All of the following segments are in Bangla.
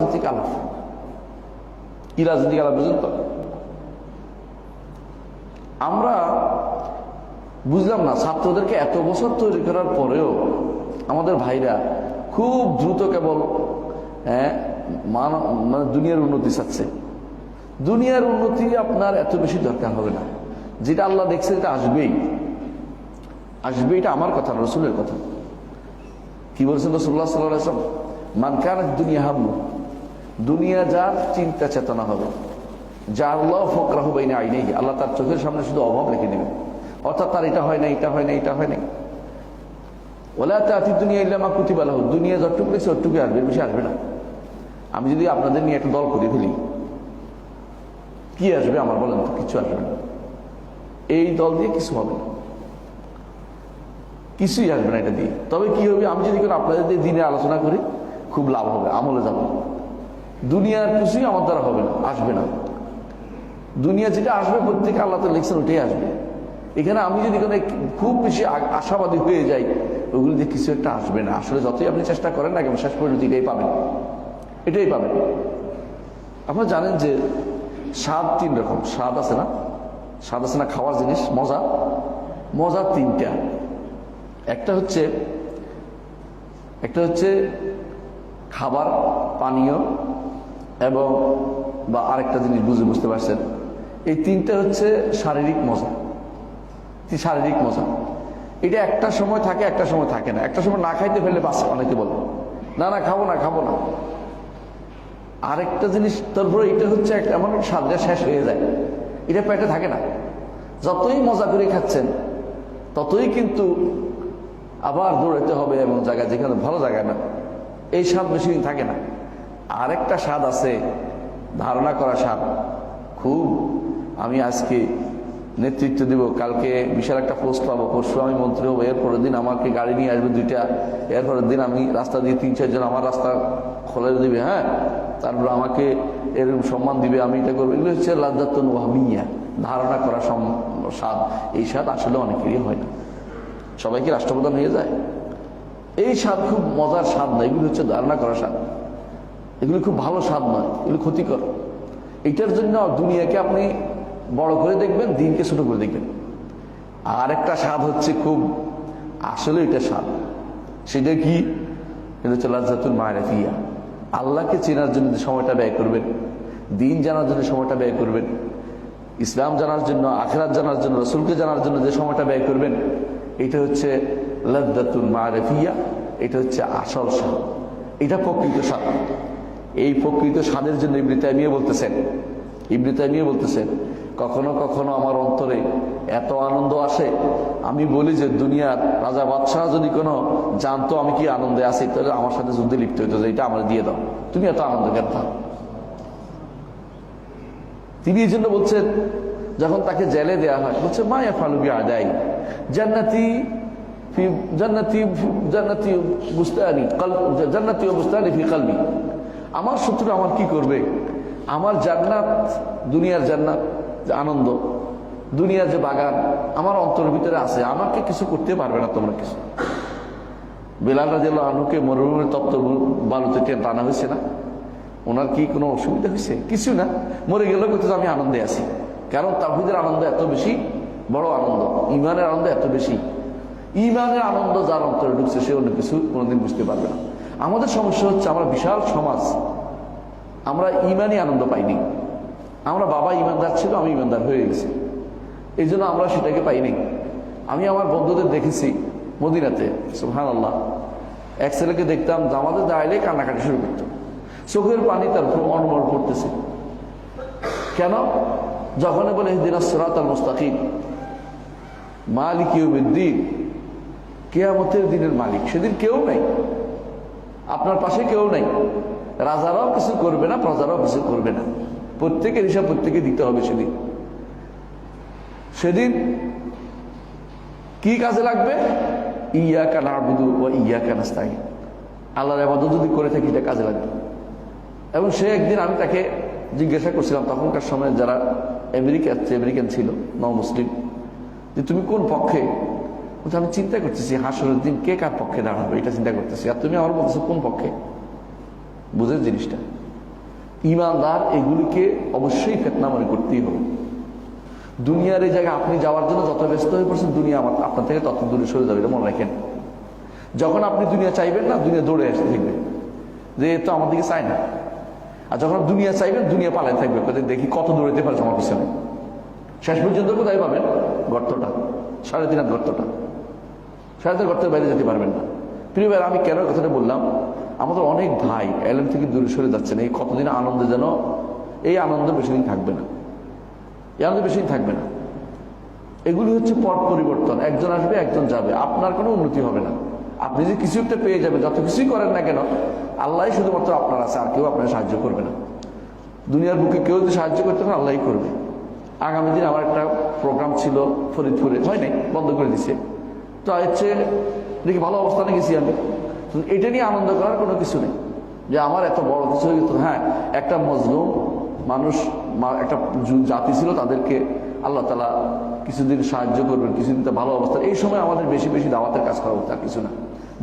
রাজনৈতিক আলাপ। কি রাজনৈতিক আলাপ বুঝলেন তো? আমরা বুঝলাম না, ছাত্রদেরকে এত বছর তৈরি করার পরেও আমাদের ভাইরা খুব দ্রুত কেবল মানে দুনিয়ার উন্নতি চাচ্ছে। দুনিয়ার উন্নতি আপনার এত বেশি দরকার হবে না। যেটা আল্লাহ দেখছে এটা আসবেই আসবে, এটা আমার কথা, রসুলের কথা। কি বলছেন রাসূলুল্লাহ সাল্লাল্লাহু আলাইহি ওয়াসাল্লাম? মান কানাত দুনিয়া হাম্মু, দুনিয়া যার চিন্তা চেতনা হবে, যার আল্লাহ ফাকরাহু বাইনা আইনাইহি, আল্লাহ তার চোখের সামনে শুধু অভাব রেখে দেবেন। অর্থাৎ তার এটা হয় না, এটা হয় না, এটা হয় না। ওয়ালা তাতি দুনিয়া ইল্লা মা কুতিবা লাহু, দুনিয়া যতটুকু আছে ততটুকুই আসবে, বেশি আসবে না। আমি যদি আপনাদের নিয়ে একটা দল করে ফেলি, কি আসবে আমার বলেন তো? কিছু আসবে না। এই দল দিয়ে কিছু হবে না, কিছুই আসবে না এটা দিয়ে। তবে কি হবে, আমি যদি আপনাদের দিয়ে দিনে আলোচনা করি, খুব লাভ হবে, আমলে যাব। দুনিয়ার কিছুই আমার দ্বারা হবে না, আসবে না। দুনিয়া যেটা আসবে প্রত্যেকে আল্লাহ তো লিখছেন ওটাই আসবে। এখানে আমি যদি খুব বেশি আশাবাদী হয়ে যাই, ওগুলো দিয়ে কিছু একটা আসবে না। আসলে যতই আপনি চেষ্টা করেন না কেন, শেষ পর্যন্ত এটাই পাবেন, এটাই পাবেন। আপনারা জানেন যে স্বাদ 3 রকম। স্বাদ আছে না, স্বাদ আছে না খাওয়ার জিনিস, মজা। মজা 3টা। একটা হচ্ছে খাবার, পানীয়, এবং বা আরেকটা জিনিস বুঝতে পারছেন। এই 3টা হচ্ছে শারীরিক মজা। শারীরিক মজা এটা একটা সময় থাকে, একটা সময় থাকে না। একটা সময় না খাইতে ফেললে বাঁচে, অনেকে বলে না না খাবো না, খাবো না। আরেকটা জিনিস, তারপরে এটা হচ্ছে এমন একটা স্বাদটা শেষ হয়ে যায়, এটা পেটে থাকে না। যতই মজা করে খাচ্ছেন ততই কিন্তু আবার দৌড়াতে হবে এমন জায়গায় যেখানে ভালো জায়গা না, এই স্বাদ বেশি দিন থাকে না। আরেকটা স্বাদ আছে, ধারণা করা স্বাদ। খুব আমি আজকে নেতৃত্ব দিব, কালকে বিশাল একটা পোস্ট পাবো, পরশু আমি মন্ত্রী হবো, এরপরের দিন আমাকে গাড়ি নিয়ে আসবে 2টা, এরপরের দিন আমি রাস্তা দিয়ে 3-4 জন আমার রাস্তা খোলা দিবে, হ্যাঁ, তারপর আমাকে এরকম সম্মান দিবে, আমি এটা করবো। এগুলো হচ্ছে লাজ্জাতুন ওয়াহমিয়া, ধারণা করা স্বাদ। এই স্বাদ আসলে অনেকেরই হয় না, সবাই কি রাষ্ট্রপ্রধান হয়ে যায়? এই স্বাদ খুব মজার স্বাদ নয়, এগুলো হচ্ছে ধারণা করা স্বাদ। এগুলো খুব ভালো স্বাদ নয়, এগুলো ক্ষতিকর। এইটার জন্য দুনিয়াকে আপনি বড় করে দেখবেন, দিনকে ছোট করে দেখবেন। আর একটা স্বাদ হচ্ছে খুব, আসলে এটা স্বাদ, সেটা কি? এটা হচ্ছে লাজ্জাতুল মারিফিয়া। আল্লাহকে চেনার জন্য যে সময়টা ব্যয় করবেন, দিন জানার জন্য সময়টা ব্যয় করবেন, ইসলাম জানার জন্য, আখিরাত জানার জন্য, রাসূলকে জানার জন্য যে সময়টা ব্যয় করবেন, এটা হচ্ছে লাজ্জাতুল মারিফিয়া। এটা হচ্ছে আসল স্বাদ, এটা প্রকৃত স্বাদ। এই প্রকৃত স্বাদের জন্য ইবনে তাইমিয়া বলতেছেন, কখনো কখনো আমার অন্তরে এত আনন্দ আসে, আমি বলি যে দুনিয়ার রাজা বাদশাহ যদি কোনো জানতো আমি কি আনন্দে আছি, তাহলে আমার সাথে যুদ্ধে লিপ্ত হইতো, যে এটা আমার দিয়ে দাও, তুমি এত আনন্দ কেন থাকো। তিনি এই জন্য বলছেন, যখন তাকে জেলে দেয়া হয়, বলছে মা ইয়াফালু বিআদাই জান্নাতি ফি জান্নাতি জান্নাতি বুস্তানি জান্নাতি ওয়া বুস্তানি ফি কলবি, আমার শত্রু আমার কি করবে? আমার জান্নাত, দুনিয়ার জান্নাত, যে আনন্দ, দুনিয়ার যে বাগান আমার অন্তরের ভিতরে আছে, আমাকে কিছু করতে পারবে না তোমরা কিছু। বেলাল রাদিয়াল্লাহু আনহুকে মরুভূমির তপ্ত বালুতে টানা হয়েছে না? ওনার কি কোনো অসুবিধা হয়েছে? কিছু না, মরে গেলেও কিন্তু আমি আনন্দে আছি। কারণ তাওহীদের আনন্দ এত বেশি বড় আনন্দ, ঈমানের আনন্দ এত বেশি। ঈমানের আনন্দ যার অন্তরে ঢুকছে সে অন্য কিছু কোনোদিন বুঝতে পারবে না। আমাদের সমস্যা হচ্ছে, আমরা বিশাল সমাজ, আমরা ঈমানই আনন্দ পাইনি। আমরা বাবা ঈমানদার ছিল, আমি ঈমানদার হয়ে গেছি, এই জন্য আমরা সেটাকে পাইনি। আমি আমার বন্ধুদের দেখেছি মদিনাতে, সুবহানাল্লাহ, এক ছেলেকে দেখতাম জামাতে দাঁড়াইলে কান্নাকাটি শুরু করত, চোখের পানি তার অনমর পড়তেছে। কেন? যখন বলে ইহদিনাস সিরাতাল মুস্তাকিম মালিক ইয়াউমিদ্দিন, কিয়ামতের দিনের মালিক, সেদিন কেউ নাই, আপনার পাশে কেউ নাই, রাজারাও কিছু করবে না, প্রজারাও কিছু করবে না, প্রত্যেকের হিসাব প্রত্যেকে দিতে হবে। সেদিন কি কাজে লাগবে? ইয়াকা না'বুদু ওয়া ইয়াকা নাস্তাঈন, আল্লাহর ইবাদত যদি করে থাকি এটা কাজে লাগবে। এবং সে একদিন, আমি তাকে জিজ্ঞাসা করছিলাম, তখনকার সময় যারা আমেরিকান ছিল, নও মুসলিম, যে তুমি কোন পক্ষে? আমি চিন্তা করতেছি হাসরের দিন কে কার পক্ষে দাঁড়াবে, এটা চিন্তা করতেছি, আর তুমি আমার বলতেছো কোন পক্ষে? বুঝেন জিনিসটা? ইমানদার এগুলিকে অবশ্যই ফিতনা মনে করতেই হবে। দুনিয়ার এই জায়গায় আপনি যাওয়ার জন্য যত ব্যস্ত হয়ে পড়ছেন, দুনিয়া আপনার থেকে তত দূরে সরে যাবে, এটা মনে রাখেন। যখন আপনি দুনিয়া চাইবেন না, দুনিয়া দৌড়ে আসতে থাকবে যে তো আমার দিকে চায় না। আর যখন দুনিয়া চাইবেন, দুনিয়া পালায় থাকবে, দেখি কত দৌড়াতে পারছে আমার পিছনে। শেষ পর্যন্ত কোথায় পাবেন? গর্তটা, 3.5 হাত গর্তটা, 3.5 গর্তের বাইরে যেতে পারবেন না। প্রিয় ভাই, আমি কেন কথাটা বললাম, আমাদের অনেক ভাই এলএম থেকে দূরে সরে যাচ্ছেন। এই কতদিন আনন্দে যেন, এই আনন্দ বেশি দিন থাকবে না, এই আনন্দ বেশি দিন থাকবে না। এগুলি হচ্ছে পট পরিবর্তন, একজন আসবে একজন যাবে, আপনার কোনো উন্নতি হবে না। আপনি যে কিছু একটা পেয়ে যাবেন, যত কিছুই করেন না কেন, আল্লাহ শুধুমাত্র আপনার আছে, আর কেউ আপনার সাহায্য করবে না। দুনিয়ার বুকে কেউ যদি সাহায্য করতে পারে, আল্লাহই করবে। আগামী দিন আমার একটা প্রোগ্রাম ছিল ফরিদপুরে, হয় নাই, বন্ধ করে দিছে। তো হচ্ছে দেখি ভালো অবস্থানে গেছি আমি, এটা নিয়ে আনন্দ করার কোনো কিছু নেই যে আমার এত বড় কিছু হয়ে গেত। হ্যাঁ, একটা মজলুম মানুষ, একটা জাতি ছিল, তাদেরকে আল্লাহ তাআলা কিছুদিন সাহায্য করবেন, কিছুদিন ভালো অবস্থা। এই সময় আমাদের বেশি বেশি দাওয়াতের কাজ করা উচিত, আর কিছু না।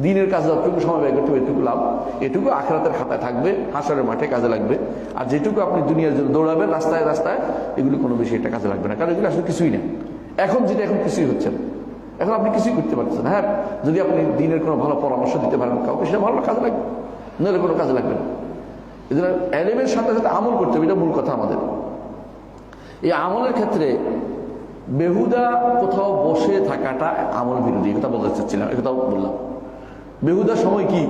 দিনের কাজে যতটুকু সময় ব্যয় করতে হবে, এটুকু লাভ, এটুকু আখিরাতের খাতায় থাকবে, হাসরের মাঠে কাজে লাগবে। আর যেটুকু আপনি দুনিয়ার জন্য দৌড়াবেন রাস্তায় রাস্তায়, এগুলি কোনো বেশি একটা কাজে লাগবে না, কারণ এগুলো আসলে কিছুই না। এখন যেটা, এখন কিছুই হচ্ছে না, এখন আপনি কিছুই করতে পারছেন। হ্যাঁ, যদি আপনি দিনের কোনো ভালো পরামর্শ দিতে পারেন কাউকে, সেটা ভালো কাজে লাগবে, নাহলে কোনো কাজে লাগবে না। এই জন্য এলেমের সাথে সাথে আমল করতে হবে, এটা মূল কথা আমাদের। এই আমলের ক্ষেত্রে বেহুদা কোথাও বসে থাকাটা আমল বিরোধী, কথা বলতে চাচ্ছিলাম, একথা বললাম। বেহুদা সময় কি?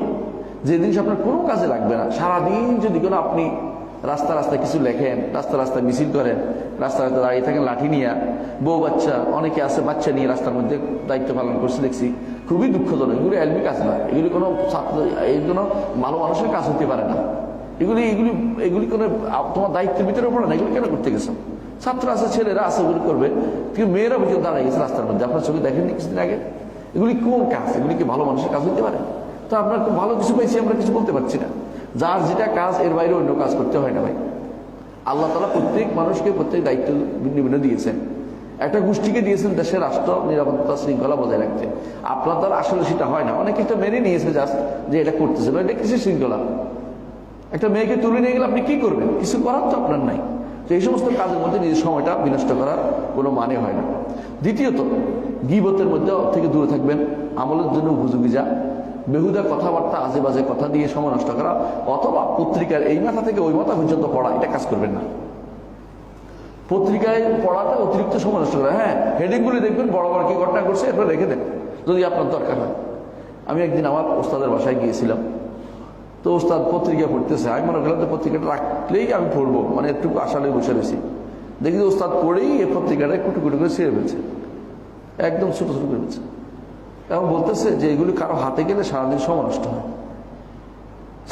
যে জিনিস আপনার কোনো কাজে লাগবে না। সারাদিন যদি কোনো আপনি রাস্তা রাস্তায় কিছু লেখেন, রাস্তা রাস্তায় মিছিল করেন, রাস্তা রাস্তায় দাঁড়িয়ে থাকেন লাঠি নিয়ে, বউ বাচ্চা, অনেকে আছে বাচ্চা নিয়ে রাস্তার মধ্যে দায়িত্ব পালন করছে দেখছি, খুবই দুঃখজনক। এগুলি এলমি কাজ না, এগুলি কোনো ছাত্র, এই কোনো ভালো মানুষের কাজ হতে পারে না। এগুলি এগুলি এগুলি কোনো তোমার দায়িত্বের ভিতরে পড়ে না। এগুলি কেন করতে গেছো? ছাত্র আছে, ছেলেরা আছে, ওগুলি করবে, কিন্তু মেয়েরা পর্যন্ত দাঁড়িয়ে গেছে রাস্তার মধ্যে, আপনার চোখে দেখেননি কিছুদিন আগে? এগুলি কোন কাজ? এগুলি কি ভালো মানুষের কাজ হতে পারে? তো আপনার খুব ভালো কিছু পাইছি, আমরা কিছু বলতে পারছি না। যার যেটা কাজ, এর বাইরে অন্য কাজ করতে হয় না ভাই। আল্লাহ তাআলা প্রত্যেক মানুষকে প্রত্যেক দায়িত্ব ভিন্ন ভিন্ন দিয়েছেন। একটা গোষ্ঠীকে দিয়েছেন দেশের রাষ্ট্র নিরাপত্তা শৃঙ্খলা বজায় রাখতে। আপনার দ্বারা আসলে সেটা হয় না। অনেকে এটা মেনে নিয়েছে জাস্ট যে এটা করতেছে, এটা কিসের শৃঙ্খলা? একটা মেয়েকে তুলে নিয়ে গেলে আপনি কি করবেন? কিছু করার তো আপনার নাই। তো এই সমস্ত কাজের মধ্যে নিজের সময়টা বিনষ্ট করার কোনো মানে হয় না। দ্বিতীয়ত, গীবতের মধ্যে থেকে দূরে থাকবেন, আমলের জন্য উপযোগী যা। বেহুদা কথাবার্তা, আজে বাজে কথা দিয়ে সময় নষ্ট করা, অথবা পত্রিকার এই মাথা থেকে ওই মাথা পর্যন্ত পড়া, এটা কাজ করবেন না। পত্রিকায় পড়াটা অতিরিক্ত সময় নষ্ট করা। হ্যাঁ, হেডিংগুলি দেখবেন, বড় বড় কি ঘটনা করছে, এরপর রেখে দেন যদি আপনার দরকার হয়। আমি একদিন আমার ওস্তাদের বাসায় গিয়েছিলাম, তো ওস্তাদ পত্রিকা পড়তেছে। আমি মনে করলাম যে পত্রিকাটা রাখলেই আমি পড়বো, মানে একটু আশালে বসে রয়েছি। দেখি যে ওস্তাদ পড়েই এই পত্রিকাটা কুটু কুটু করে ছিঁড়ে ফেলছে, একদম ছোট ছোট করে ফেলছে। এবং বলতেছে যে এগুলি কারো হাতে গেলে সারাদিন সময় নষ্ট হয়।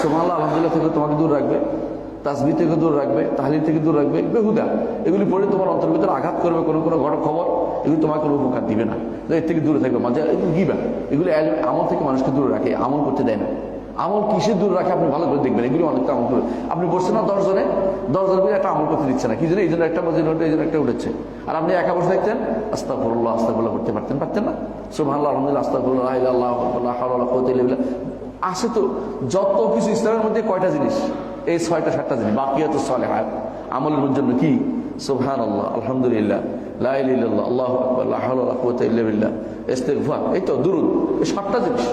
সুবহানাল্লাহ, আলহামদুলিল্লাহ থেকে তোমাকে দূর রাখবে, তাসবিহ থেকে দূর রাখবে, তাহলিল থেকে দূর রাখবে। বেহুদা এগুলি পড়ে তোমার অন্তর ভিতরে আঘাত করবে, কোনো কোনো ঘটনা খবর, এগুলি তোমাকে কোনো উপকার দিবে না। এর থেকে দূরে থাকবে। মাঝে এগুলো গিবা, এগুলি আমল থেকে মানুষকে দূরে রাখে, আমল করতে দেয় না। আমল কিসের দূর রাখে আপনি ভালো করে দেখবেন। এগুলি অনেকটা আমল করে, আপনি বসছেন না 10 জনে, 10 জন একটা আমল করতে দিচ্ছে না, কি জন্য? এই জন্য একটা মসজিদ ওঠে, এই জন্য একটা উঠেছে। আর আপনি একা বসে থাকতেন, আস্তাগফিরুল্লাহ আস্তাগফিরুল্লাহ করতে পারতেন না? সুবহানাল্লাহ, আলহামদুলিল্লাহ, আস্তাগফিরুল্লাহ, লা ইলাহা ইল্লাল্লাহ, লা হাওলা ওয়ালা কুওয়াতা ইল্লা বিল্লাহ। আসে তো যত কিছু ইসলামের মধ্যে কয়টা জিনিস? এই 6টা 7টা জিনিস। বাকিয়াতুস সালিহাত, আমলের জন্য কি? সুবহানাল্লাহ, আলহামদুলিল্লাহ, লা ইলাহা ইল্লাল্লাহ, আল্লাহু আকবার, লা হাওলা ওয়ালা কুওয়াতা ইল্লা বিল্লাহ, ইস্তিগফার, এই তো দুরূদ। এই 7টা জিনিস,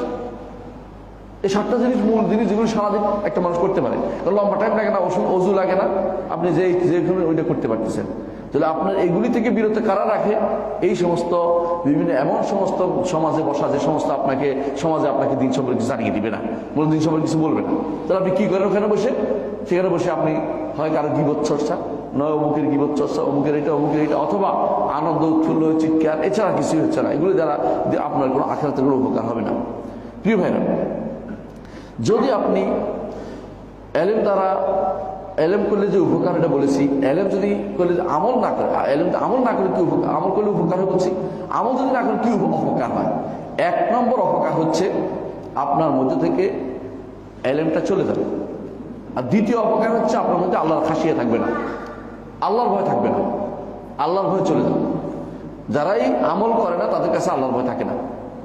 এই 7টা জিনিস মূল জিনিস, যেগুলো সারাদিন একটা মানুষ করতে পারে। লম্বা টাইম লাগে না, অজু লাগে না, আপনি যেখানে ওইটা করতে পারতেছেন। তাহলে আপনার এগুলি থেকে বিরত কারা রাখে? এই সমস্ত বিভিন্ন এমন সমস্ত সমাজে বসা, যে সমস্ত আপনাকে সমাজে আপনাকে দিন সম্পর্কে জানিয়ে দিবে না, বলে দিন সম্পর্কে কিছু বলবে না। তাহলে আপনি কি করেন ওখানে বসে? সেখানে বসে আপনি হয় কারো গীবত চর্চা, নয় অমুকের গীবত চর্চা, অমুকের এটা, অমুকের এটা, অথবা আনন্দ উৎফুল্ল চিৎকার, এছাড়া কিছুই হচ্ছে না। এগুলি দ্বারা আপনার কোনো আখিরাতের কোনো উপকার হবে না। প্রিয় ভাইরা, যদি আপনি এলেম দ্বারা, এলেম করলে যে উপকার, এটা বলেছি, এলেম যদি করলে আমল না করে, এলেম আমল না করে কি উপকার? আমল করলে উপকার হয় বলছি, আমল যদি না করে কি অপকার হয়? 1 নম্বর অপকার হচ্ছে আপনার মধ্যে থেকে এলেমটা চলে যাবে। আর দ্বিতীয় অপকার হচ্ছে আপনার মধ্যে আল্লাহর খাসিয়া থাকবে না, আল্লাহর ভয় থাকবে না, আল্লাহর ভয় চলে যাবে। যারাই আমল করে না তাদের কাছে আল্লাহর ভয় থাকে না,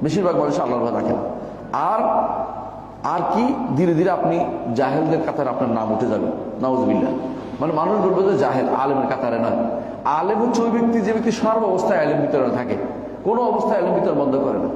বেশিরভাগ মানুষ আল্লাহর ভয় থাকে না। আর কি ধীরে ধীরে আপনি জাহেলদের কাতারে আপনার নাম উঠে যাবে, নাউজুবিল্লাহ। মানে মানুষ বলবে যে জাহেল, আলেমের কাতারে নয়। আলেম হচ্ছে ওই ব্যক্তি যে ব্যক্তি সর্ব অবস্থায় আলেম বিতরণে থাকে, কোনো অবস্থায় আলেম বিতরণ বন্ধ করে না।